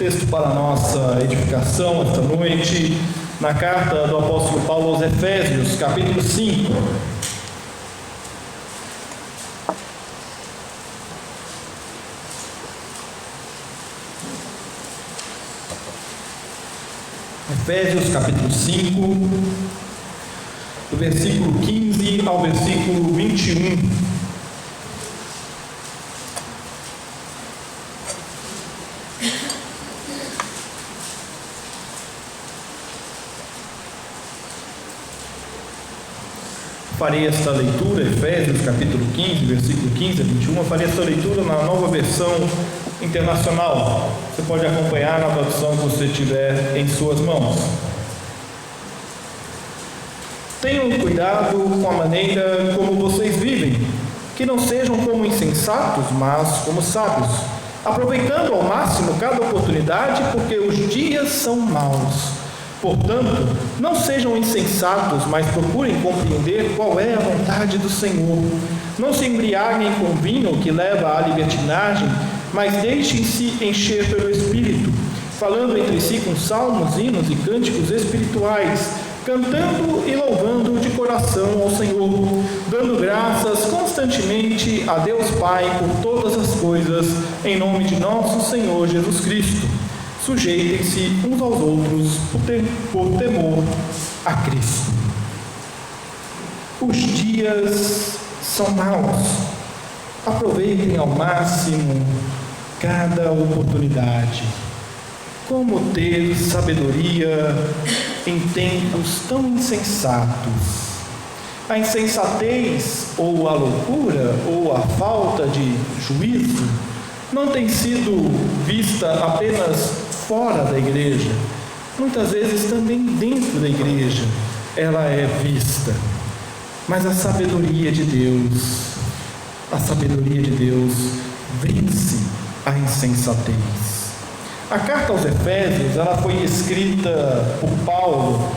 texto para a nossa edificação esta noite, na carta do apóstolo Paulo aos Efésios, capítulo 5. Efésios, capítulo 5, do versículo 15 ao versículo 21. Farei esta leitura, Efésios capítulo 15, versículo 15 a 21, farei esta leitura na nova versão internacional. Você pode acompanhar na tradução que você tiver em suas mãos. Tenham cuidado com a maneira como vocês vivem, que não sejam como insensatos, mas como sábios, aproveitando ao máximo cada oportunidade, porque os dias são maus. Portanto, não sejam insensatos, mas procurem compreender qual é a vontade do Senhor. Não se embriaguem com vinho que leva à libertinagem, mas deixem-se encher pelo Espírito, falando entre si com salmos, hinos e cânticos espirituais, cantando e louvando de coração ao Senhor, dando graças constantemente a Deus Pai por todas as coisas, em nome de nosso Senhor Jesus Cristo. Sujeitem-se uns aos outros por temor a Cristo. Os dias são maus. Aproveitem ao máximo cada oportunidade. Como ter sabedoria em tempos tão insensatos? A insensatez, ou a loucura, ou a falta de juízo, não tem sido vista apenas fora da igreja, muitas vezes também dentro da igreja ela é vista. Mas a sabedoria de Deus vence a insensatez. A carta aos Efésios, ela foi escrita por Paulo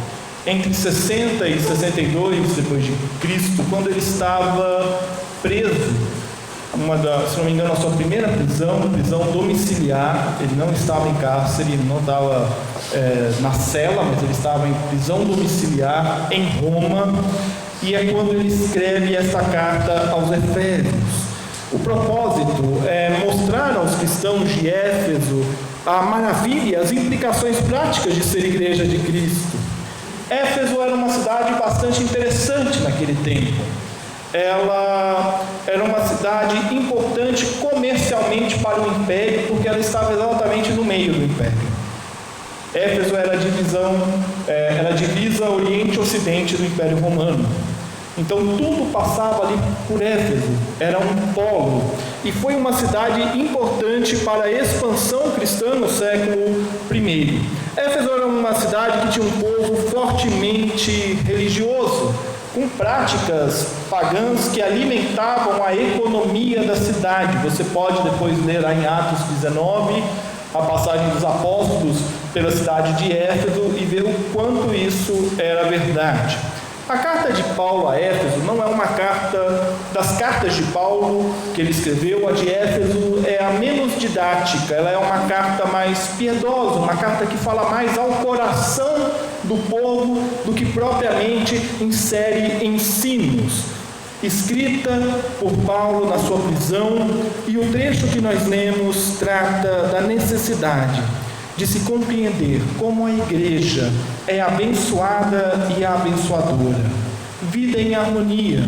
entre 60 e 62 depois de Cristo, quando ele estava preso. Se não me engano, a sua primeira prisão domiciliar. Ele não estava em cárcere, ele não estava na cela, mas ele estava em prisão domiciliar em Roma, e é quando ele escreve esta carta aos Efésios. O propósito é mostrar aos cristãos de Éfeso a maravilha, as implicações práticas de ser igreja de Cristo. Éfeso era uma cidade bastante interessante naquele tempo. Ela era uma cidade importante comercialmente para o Império, porque ela estava exatamente no meio do Império. Éfeso era a divisa Oriente e Ocidente do Império Romano. Então tudo passava ali por Éfeso, era um polo, e foi uma cidade importante para a expansão cristã no século I. Éfeso era uma cidade que tinha um povo fortemente religioso, com práticas pagãs que alimentavam a economia da cidade. Você pode depois ler lá em Atos 19, a passagem dos apóstolos pela cidade de Éfeso, e ver o quanto isso era verdade. A carta de Paulo a Éfeso não é uma carta das cartas de Paulo que ele escreveu. A de Éfeso é a menos didática, ela é uma carta mais piedosa, uma carta que fala mais ao coração do povo do que propriamente insere ensinos. Escrita por Paulo na sua prisão, e o trecho que nós lemos trata da necessidade de se compreender como a igreja é abençoada e abençoadora, vida em harmonia,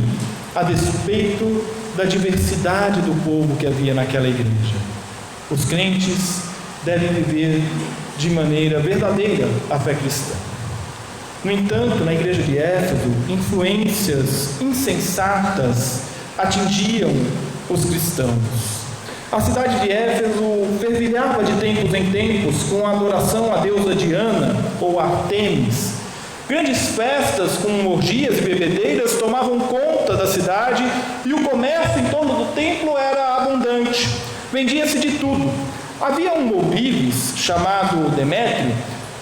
a despeito da diversidade do povo que havia naquela igreja. Os crentes devem viver de maneira verdadeira a fé cristã. No entanto, na igreja de Éfeso, influências insensatas atingiam os cristãos. A cidade de Éfeso fervilhava de tempos em tempos com a adoração à deusa Diana ou Artemis. Grandes festas com orgias e bebedeiras tomavam conta da cidade, e o comércio em torno do templo era abundante. Vendia-se de tudo. Havia um ourives chamado Demétrio,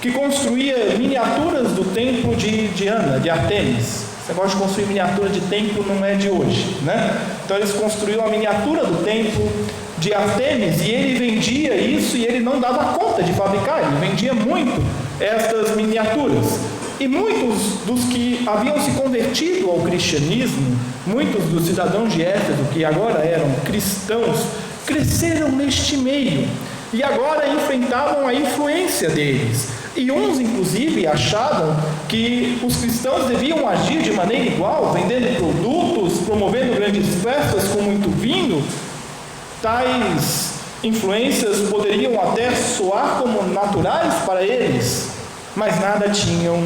que construía miniaturas do templo de Diana, de Artemis. Esse negócio de construir miniatura de templo não é de hoje, né? Então eles construíram a miniatura do templo de Ártemis, e ele vendia isso e ele não dava conta de fabricar, ele vendia muito estas miniaturas. E muitos dos que haviam se convertido ao cristianismo, muitos dos cidadãos de Éfeso, que agora eram cristãos, cresceram neste meio e agora enfrentavam a influência deles. E uns, inclusive, achavam que os cristãos deviam agir de maneira igual, vendendo produtos, promovendo grandes festas com muito vinho. Tais influências poderiam até soar como naturais para eles, mas nada tinham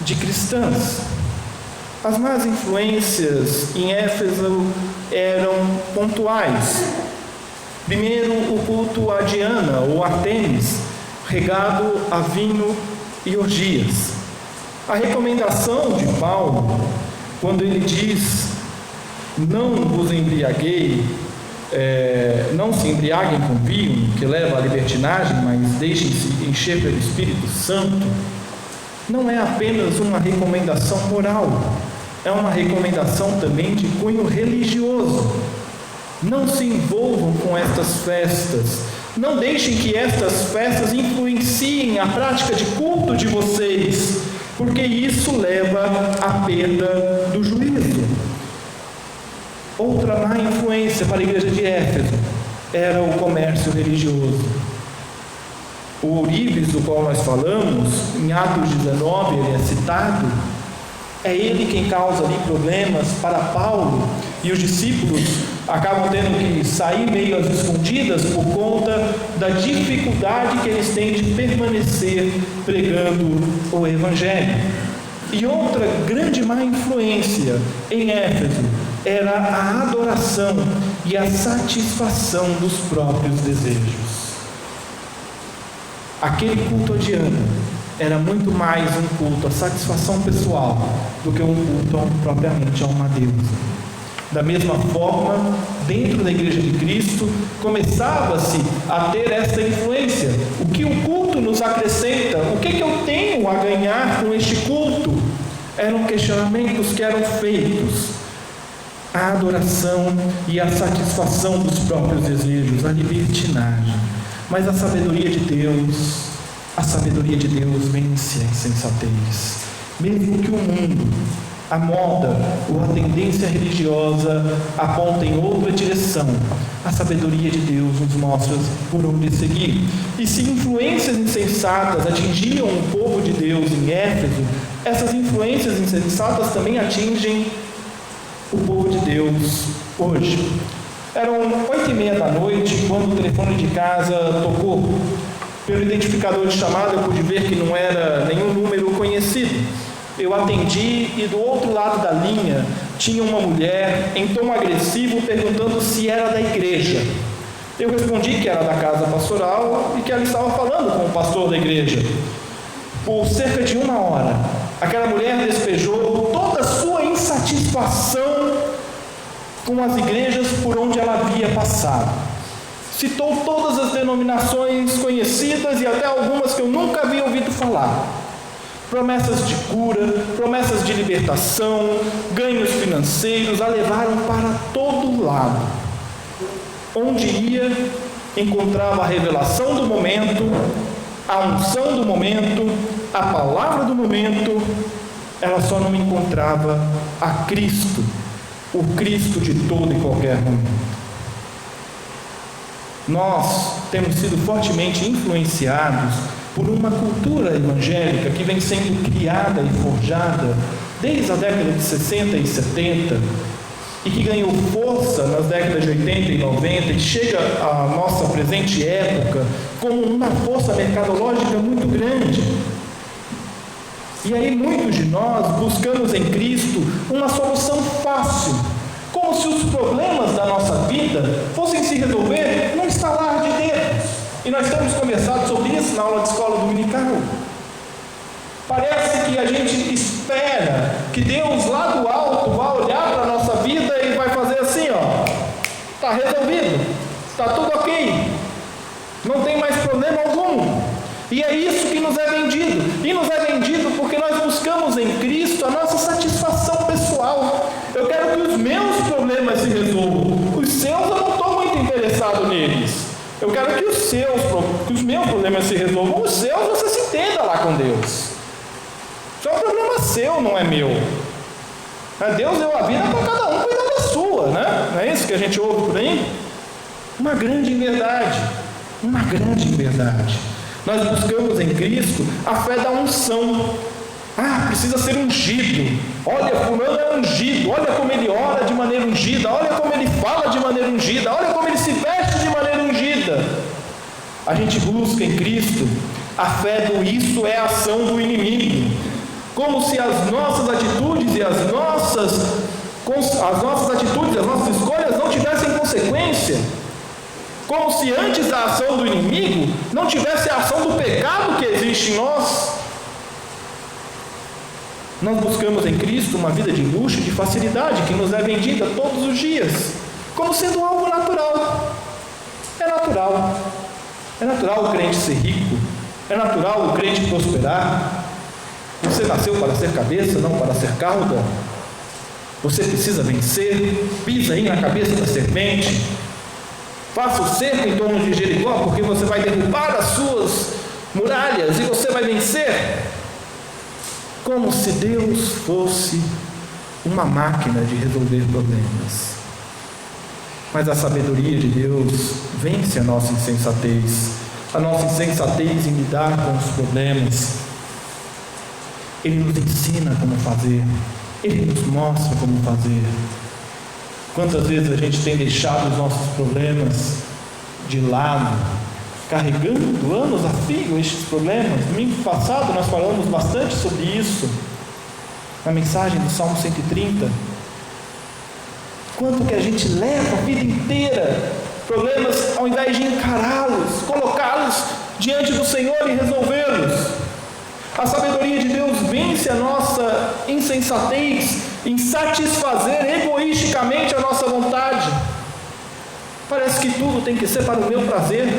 de cristãs. As más influências em Éfeso eram pontuais. Primeiro, o culto a Diana ou Ártemis, regado a vinho e orgias. A recomendação de Paulo, quando ele diz: não vos embriaguei, não se embriaguem com vinho, que leva à libertinagem, mas deixem-se encher pelo Espírito Santo, não é apenas uma recomendação moral, é uma recomendação também de cunho religioso. Não se envolvam com estas festas, não deixem que estas festas influenciem a prática de culto de vocês, porque isso leva à perda do juízo. Outra má influência para a igreja de Éfeso era o comércio religioso. O ourives, do qual nós falamos, em Atos 19, ele é citado, é ele quem causa ali problemas para Paulo, e os discípulos acabam tendo que sair meio às escondidas por conta da dificuldade que eles têm de permanecer pregando o Evangelho. E outra grande má influência em Éfeso era a adoração e a satisfação dos próprios desejos. Aquele culto a Diana era muito mais um culto à satisfação pessoal do que um culto propriamente a uma deusa. Da mesma forma, dentro da Igreja de Cristo, começava-se a ter esta influência. O que o culto nos acrescenta? O que eu tenho a ganhar com este culto? Eram questionamentos que eram feitos. A adoração e a satisfação dos próprios desejos, a libertinagem. Mas a sabedoria de Deus vence a insensatez. Mesmo que o mundo, a moda ou a tendência religiosa aponta em outra direção, a sabedoria de Deus nos mostra por onde seguir. E se influências insensatas atingiam o povo de Deus em Éfeso, essas influências insensatas também atingem o povo de Deus hoje. Eram 8h30 da noite quando o telefone de casa tocou. Pelo identificador de chamada eu pude ver que não era nenhum número conhecido. Eu atendi e do outro lado da linha tinha uma mulher em tom agressivo perguntando se era da igreja. Eu respondi que era da casa pastoral e que ela estava falando com o pastor da igreja. Por cerca de 1 hora, aquela mulher despejou toda a sua insatisfação com as igrejas por onde ela havia passado. Citou todas as denominações conhecidas e até algumas que eu nunca havia ouvido falar. Promessas de cura, promessas de libertação, ganhos financeiros, a levaram para todo lado. Onde ia, encontrava a revelação do momento, a unção do momento, a palavra do momento. Ela só não encontrava a Cristo, o Cristo de todo e qualquer momento. Nós temos sido fortemente influenciados por uma cultura evangélica que vem sendo criada e forjada desde a década de 60 e 70 e que ganhou força nas décadas de 80 e 90 e chega à nossa presente época como uma força mercadológica muito grande. E aí muitos de nós buscamos em Cristo uma solução fácil, como se os problemas da nossa vida fossem se resolver num estalar de dedos. E nós temos conversado sobre isso na aula de escola dominical. Parece que a gente espera que Deus lá do alto vai olhar para a nossa vida e vai fazer assim, ó, está resolvido, está tudo ok, não tem mais problema algum. E é isso que nos é vendido. E nos é vendido porque nós buscamos em Cristo a nossa satisfação pessoal. Eu quero que os meus problemas se resolvam. Os seus eu não estou muito interessado neles. Eu quero que os meus problemas se resolvam. Os seus, você se entenda lá com Deus. Isso é um problema seu, não é meu. Deus deu a vida para cada um cuidar da sua, né? Não é isso que a gente ouve por aí? Uma grande inverdade. Uma grande inverdade. Nós buscamos em Cristo a fé da unção. Precisa ser ungido. Olha, fulano é ungido. Olha como ele ora de maneira ungida. Olha como ele fala de maneira ungida. Olha como ele se veste de maneira ungida. A gente busca em Cristo a fé do isso é a ação do inimigo. Como se as nossas atitudes e as nossas escolhas não tivessem consequência. Como se antes da ação do inimigo não tivesse a ação do pecado que existe em nós. Nós buscamos em Cristo uma vida de luxo e de facilidade que nos é vendida todos os dias, como sendo algo natural. É natural. É natural o crente ser rico. É natural o crente prosperar. Você nasceu para ser cabeça, não para ser cauda. Você precisa vencer. Pisa aí na cabeça da serpente. Faça o cerco em torno de Jericó, porque você vai derrubar as suas muralhas e você vai vencer. Como se Deus fosse uma máquina de resolver problemas. Mas a sabedoria de Deus vence a nossa insensatez. A nossa insensatez em lidar com os problemas. Ele nos ensina como fazer. Ele nos mostra como fazer. Quantas vezes a gente tem deixado os nossos problemas de lado, carregando anos a fio estes problemas? Domingo passado nós falamos bastante sobre isso, na mensagem do Salmo 130. Quanto que a gente leva a vida inteira, problemas, ao invés de encará-los, colocá-los diante do Senhor e resolvê-los. A sabedoria de Deus vence a nossa insensatez em satisfazer egoisticamente a nossa vontade. Parece que tudo tem que ser para o meu prazer.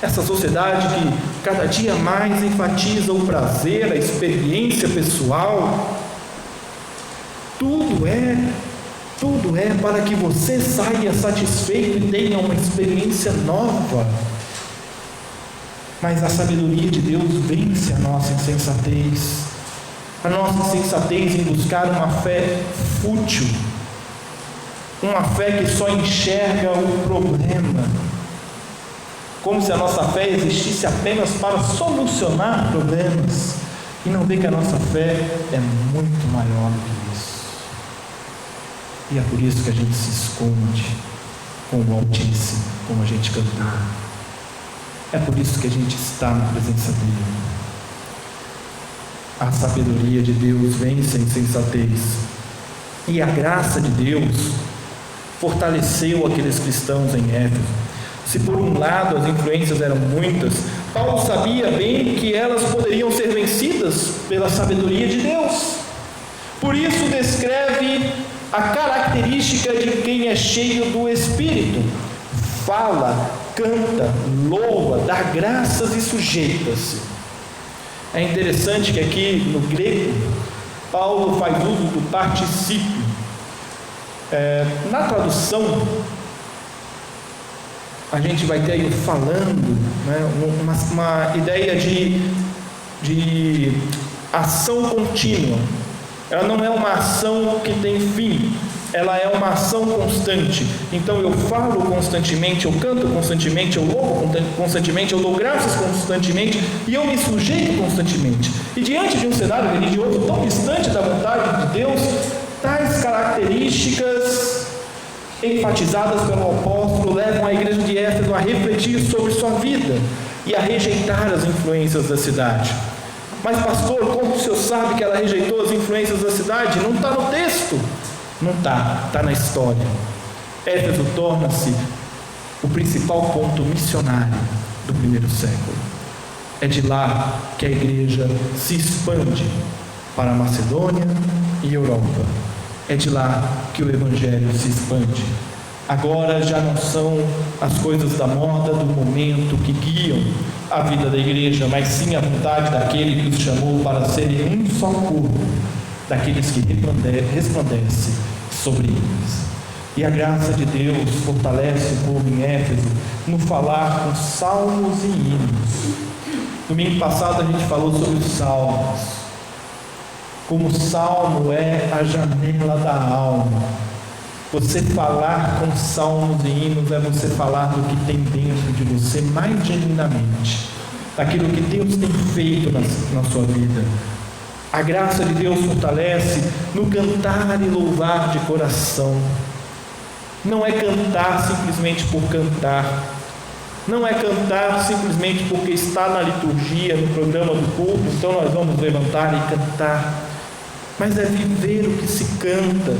Essa sociedade que cada dia mais enfatiza o prazer, a experiência pessoal, tudo é para que você saia satisfeito e tenha uma experiência nova. Mas a sabedoria de Deus vence a nossa insensatez. A nossa insensatez em buscar uma fé fútil. Uma fé que só enxerga o problema. Como se a nossa fé existisse apenas para solucionar problemas. E não vê que a nossa fé é muito maior do que isso. E é por isso que a gente se esconde com o Altíssimo, como a gente cantou. É por isso que a gente está na presença dele. A sabedoria de Deus vence a insensatez. E a graça de Deus fortaleceu aqueles cristãos em Éfeso. Se por um lado as influências eram muitas, Paulo sabia bem que elas poderiam ser vencidas pela sabedoria de Deus. Por isso descreve a característica de quem é cheio do Espírito. Fala, canta, louva, dá graças e sujeita-se. É interessante que aqui no grego, Paulo faz uso do particípio. Na tradução, a gente vai ter aí o falando, né, uma ideia de ação contínua. Ela não é uma ação que tem fim, ela é uma ação constante. Então eu falo constantemente, eu canto constantemente, eu louvo constantemente, eu dou graças constantemente e eu me sujeito constantemente. E diante de um cenário religioso tão distante da vontade de Deus, tais características enfatizadas pelo apóstolo levam a igreja de Éfeso a refletir sobre sua vida e a rejeitar as influências da cidade. Mas pastor, como o senhor sabe que ela rejeitou as influências da cidade? Não está no texto. Não está na história. Éfeso torna-se o principal ponto missionário do primeiro século. É de lá que a igreja se expande para a Macedônia e Europa. É de lá que o evangelho se expande. Agora já não são as coisas da moda, do momento que guiam a vida da igreja, mas sim a vontade daquele que os chamou para serem um só corpo, daqueles que resplandece sobre eles. E a graça de Deus fortalece o povo em Éfeso no falar com salmos e hinos. Domingo passado a gente falou sobre os salmos. Como o salmo é a janela da alma. Você falar com salmos e hinos é você falar do que tem dentro de você mais genuinamente, daquilo que Deus tem feito na sua vida. A graça de Deus fortalece no cantar e louvar de coração. Não é cantar simplesmente por cantar. Não é cantar simplesmente porque está na liturgia, no programa do culto, então nós vamos levantar e cantar. Mas é viver o que se canta.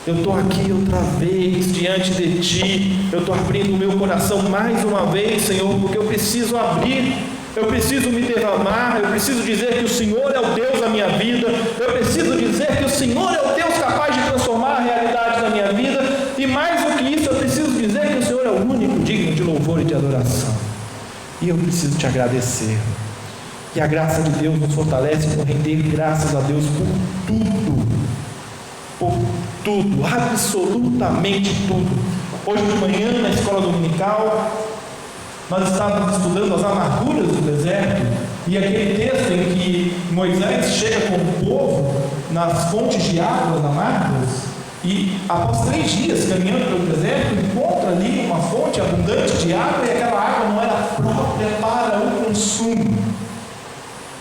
Eu estou aqui outra vez diante de Ti. Eu estou abrindo o meu coração mais uma vez, Senhor, porque eu preciso abrir. Eu preciso me derramar. Eu preciso dizer que o Senhor é o Deus da minha vida. Eu preciso dizer que o Senhor é o Deus capaz de transformar a realidade da minha vida. E mais do que isso, eu preciso dizer que o Senhor é o único digno de louvor e de adoração. E eu preciso Te agradecer. E a graça de Deus nos fortalece por render graças a Deus por tudo. Por tudo, absolutamente tudo. Hoje de manhã, na escola dominical, nós estávamos estudando as amarguras do deserto, e aquele texto em que Moisés chega com o povo nas fontes de águas amargas, e após 3 dias caminhando pelo deserto, encontra ali uma fonte abundante de água, e aquela água não era própria para o consumo.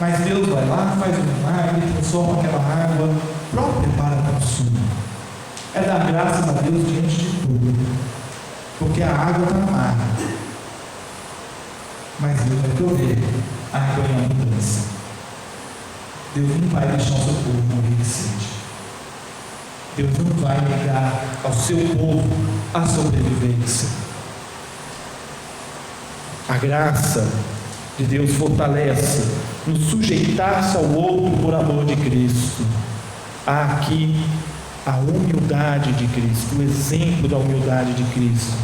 Mas Deus vai lá, faz um milagre, transforma aquela água própria para o consumo. É dar graças a Deus diante de tudo, porque a água está amarga, mas Deus vai prover a água em abundância. Deus não vai deixar o seu povo morrer de sede. Deus não vai negar ao seu povo a sobrevivência. A graça de Deus fortalece no sujeitar-se ao outro por amor de Cristo. Há aqui a humildade de Cristo, o exemplo da humildade de Cristo,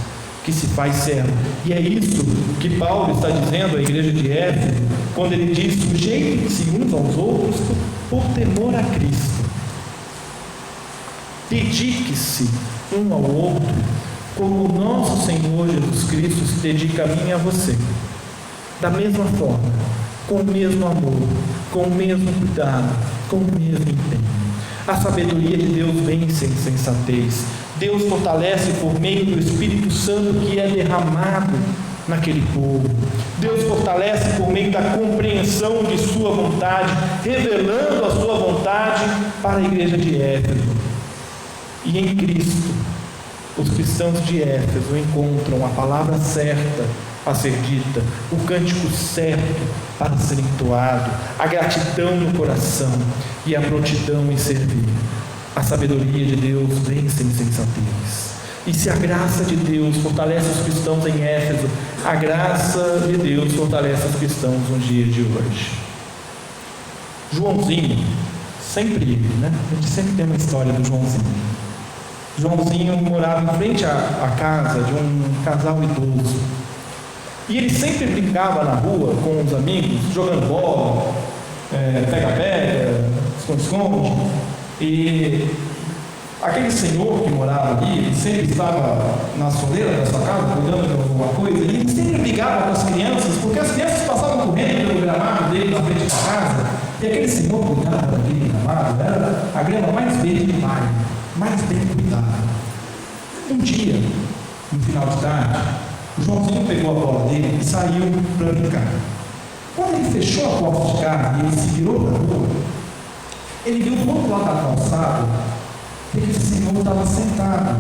que se faz servo. E é isso que Paulo está dizendo à igreja de Éfeso, quando ele diz: sujeitem-se uns aos outros por temor a Cristo. Dedique-se um ao outro, como o nosso Senhor Jesus Cristo se dedica a mim e a você. Da mesma forma, com o mesmo amor, com o mesmo cuidado, com o mesmo empenho. A sabedoria de Deus vence a insensatez. Deus fortalece por meio do Espírito Santo que é derramado naquele povo. Deus fortalece por meio da compreensão de sua vontade, revelando a sua vontade para a igreja de Éfeso. E em Cristo, os cristãos de Éfeso encontram a palavra certa a ser dita, o cântico certo para ser entoado, a gratidão no coração e a prontidão em servir. A sabedoria de Deus vence a insensatez. E se a graça de Deus fortalece os cristãos em Éfeso, a graça de Deus fortalece os cristãos nos dias de hoje. Joãozinho, sempre ele, né? A gente sempre tem uma história do Joãozinho. Joãozinho morava em frente à casa de um casal idoso. E ele sempre brincava na rua com os amigos, jogando bola, pega-pega, esconde-esconde. E aquele senhor que morava ali, ele sempre estava na soleira da sua casa, cuidando de alguma coisa, e ele sempre brigava com as crianças, porque as crianças passavam correndo pelo gramado dele na frente da casa, e aquele senhor cuidava daquele gramado, era a grama mais verde do mar, mais bem cuidada. Um dia, no final de tarde, o Joãozinho pegou a bola dele e saiu para brincar. Quando ele fechou a porta de casa e ele se virou para a rua, ele viu do outro lado da calçada que aquele senhor estava sentado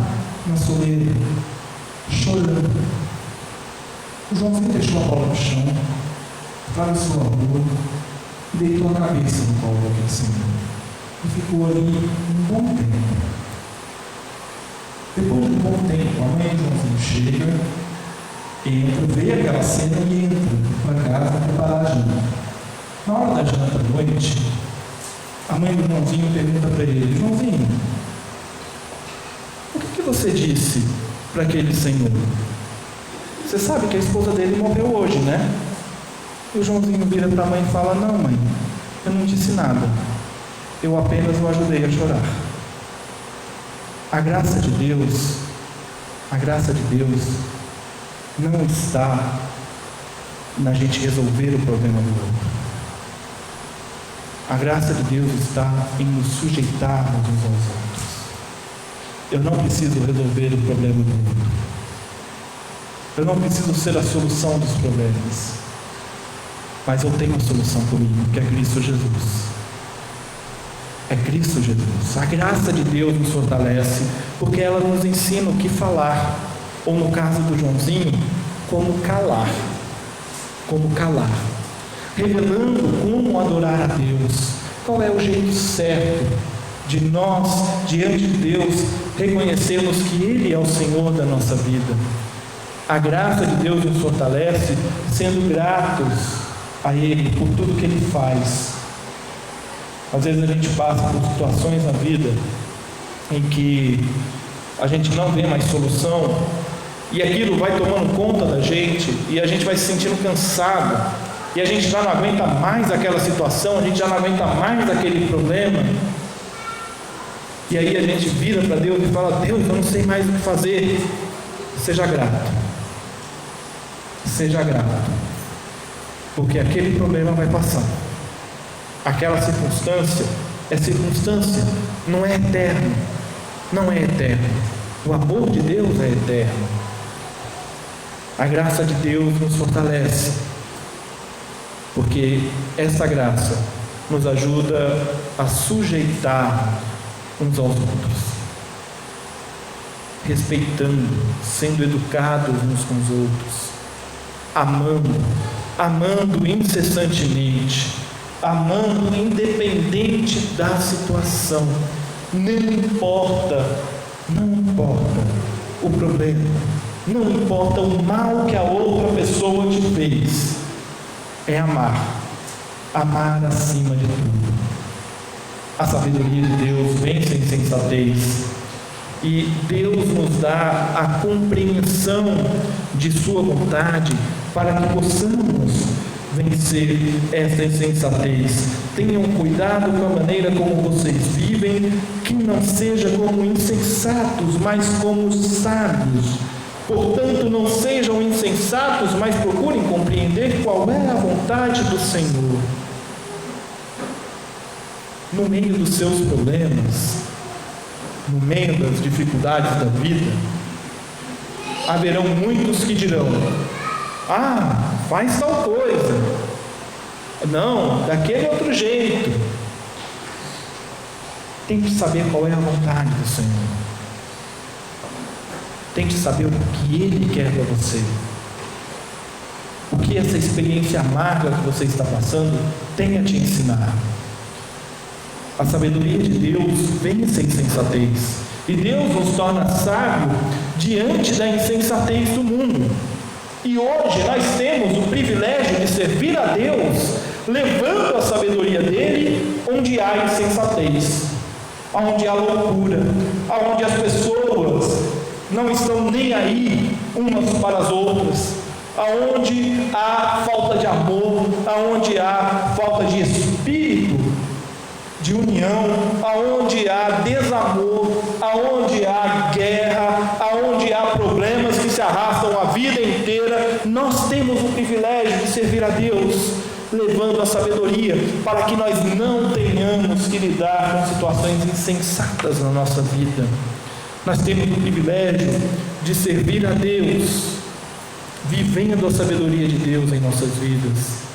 na soleira, chorando. O Joãozinho deixou a bola no chão, atravessou a rua e deitou a cabeça no colo daquele senhor. E ficou ali um bom tempo. Depois de um bom tempo, a mãe do Joãozinho chega, entra, vê aquela cena e entra para casa preparar a janta. Na hora da janta à noite, a mãe do Joãozinho pergunta para ele: Joãozinho, o que você disse para aquele senhor? Você sabe que a esposa dele morreu hoje, né? E o Joãozinho vira para a mãe e fala: não, mãe, eu não disse nada, eu apenas o ajudei a chorar. A graça de Deus não está na gente resolver o problema do outro. A graça de Deus está em nos sujeitarmos uns aos outros. Eu não preciso resolver o problema do outro. Eu não preciso ser a solução dos problemas. Mas eu tenho a solução comigo, que é Cristo Jesus. É Cristo Jesus. A graça de Deus nos fortalece, porque ela nos ensina o que falar, ou no caso do Joãozinho, como calar. Como calar. Revelando como adorar a Deus. Qual é o jeito certo de nós, diante de Deus, reconhecermos que Ele é o Senhor da nossa vida. A graça de Deus nos fortalece sendo gratos a Ele por tudo que Ele faz. Às vezes a gente passa por situações na vida em que a gente não vê mais solução e aquilo vai tomando conta da gente e a gente vai se sentindo cansado e a gente já não aguenta mais aquela situação, a gente já não aguenta mais aquele problema. E aí a gente vira para Deus e fala: Deus, eu não sei mais o que fazer. Seja grato. Seja grato. Porque aquele problema vai passar. Aquela circunstância é circunstância, não é eterno. Não é eterno. O amor de Deus é eterno. A graça de Deus nos fortalece. Porque essa graça nos ajuda a sujeitar uns aos outros, respeitando, sendo educados uns com os outros, amando incessantemente, amando independente da situação. Não importa o problema, não importa o mal que a outra pessoa te fez, é amar acima de tudo. A sabedoria de Deus vence a insensatez e Deus nos dá a compreensão de sua vontade para que possamos vencer essa insensatez. Tenham cuidado com a maneira como vocês vivem, que não seja como insensatos, mas como sábios. Portanto, não sejam insensatos, mas procurem compreender qual é a vontade do Senhor. No meio dos seus problemas, no meio das dificuldades da vida, haverão muitos que dirão: faz tal coisa, não, daquele outro jeito. Tem que saber qual é a vontade do Senhor. Tem que saber o que Ele quer para você. O que essa experiência amarga que você está passando tem a te ensinar. A sabedoria de Deus vence a insensatez. E Deus nos torna sábio diante da insensatez do mundo. E hoje nós temos o privilégio de servir a Deus, levando a sabedoria dele onde há insensatez, onde há loucura, onde as pessoas não estão nem aí umas para as outras, aonde há falta de amor, aonde há falta de espírito de união, aonde há desamor, aonde há guerra, aonde há problemas que se arrastam a vida inteira. Nós temos o privilégio de servir a Deus, levando a sabedoria para que nós não tenhamos que lidar com situações insensatas na nossa vida. Nós temos o privilégio de servir a Deus, vivendo a sabedoria de Deus em nossas vidas.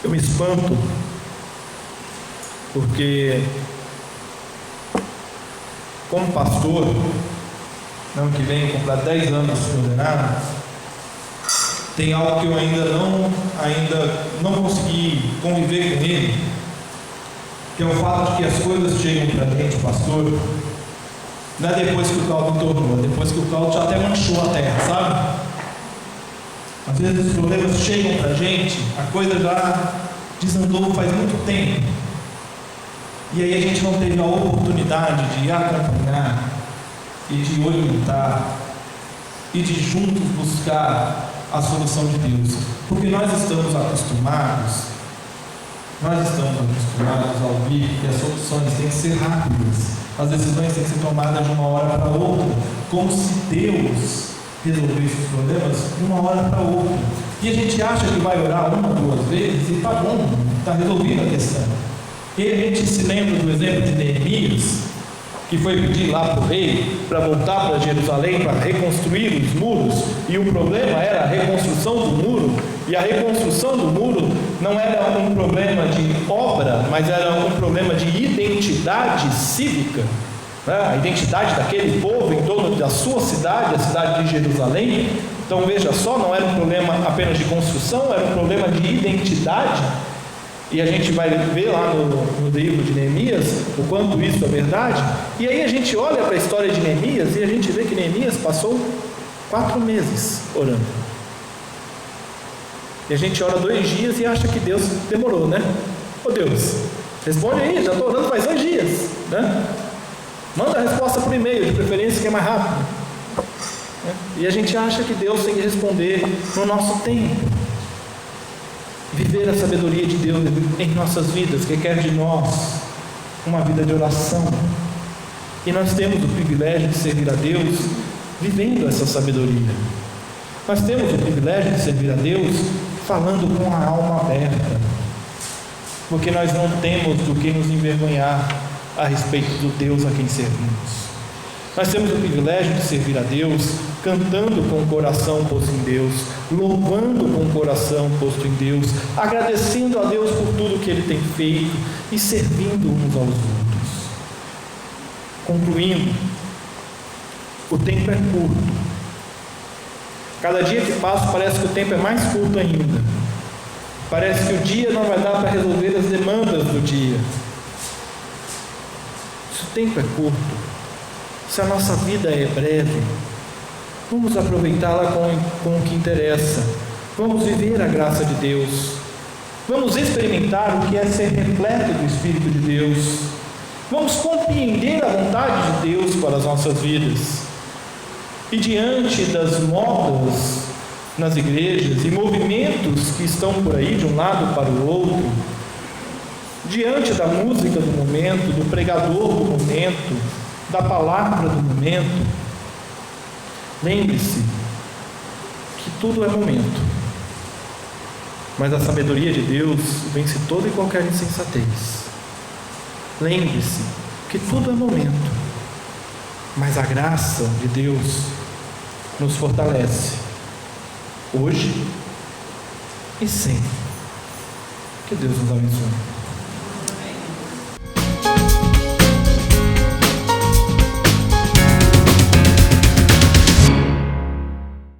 Eu me espanto, porque como pastor, ano que vem eu comprar 10 anos de ordenado, tem algo que eu ainda não consegui conviver com ele, que é o fato de que as coisas chegam para a gente, pastor, não é depois que o caldo tornou, é depois que o caldo já até manchou a terra, sabe? Às vezes os problemas chegam para a gente, a coisa já desandou faz muito tempo, e aí a gente não teve a oportunidade de acompanhar e de orientar e de juntos buscar a solução de Deus, porque nós estamos acostumados Nós estamos acostumados a ouvir que as soluções têm que ser rápidas, as decisões têm que ser tomadas de uma hora para outra, como se Deus resolvesse os problemas de uma hora para outra. E a gente acha que vai orar uma, duas vezes e está bom, está resolvida a questão. E a gente se lembra do exemplo de Neemias, que foi pedir lá para o rei para voltar para Jerusalém para reconstruir os muros, e o problema era a reconstrução do muro, e a reconstrução do muro não era um problema de obra, mas era um problema de identidade cívica, né? A identidade daquele povo em torno da sua cidade, a cidade de Jerusalém. Então veja só, não era um problema apenas de construção, era um problema de identidade. E a gente vai ver lá no livro de Neemias o quanto isso é verdade. E aí a gente olha para a história de Neemias e a gente vê que Neemias passou 4 meses orando. E a gente ora 2 dias e acha que Deus demorou, né? Ô Deus, responde aí, já estou orando faz 2 dias, né? Manda a resposta por e-mail, de preferência que é mais rápido. E a gente acha que Deus tem que responder no nosso tempo. Viver a sabedoria de Deus em nossas vidas requer de nós uma vida de oração. E nós temos o privilégio de servir a Deus vivendo essa sabedoria. Nós temos o privilégio de servir a Deus falando com a alma aberta, porque nós não temos do que nos envergonhar a respeito do Deus a quem servimos. Nós temos o privilégio de servir a Deus cantando com o coração posto em Deus, louvando com o coração posto em Deus, agradecendo a Deus por tudo que Ele tem feito e servindo uns aos outros. Concluindo, o tempo é curto. Cada dia que passa parece que o tempo é mais curto ainda. Parece que o dia não vai dar para resolver as demandas do dia. Se o tempo é curto, se a nossa vida é breve, vamos aproveitá-la com o que interessa. Vamos viver a graça de Deus. Vamos experimentar o que é ser repleto do Espírito de Deus. Vamos compreender a vontade de Deus para as nossas vidas. E diante das modas nas igrejas e movimentos que estão por aí de um lado para o outro, diante da música do momento, do pregador do momento, da palavra do momento, lembre-se que tudo é momento, mas a sabedoria de Deus vence toda e qualquer insensatez. Lembre-se que tudo é momento, mas a graça de Deus nos fortalece hoje e sempre. Que Deus nos abençoe.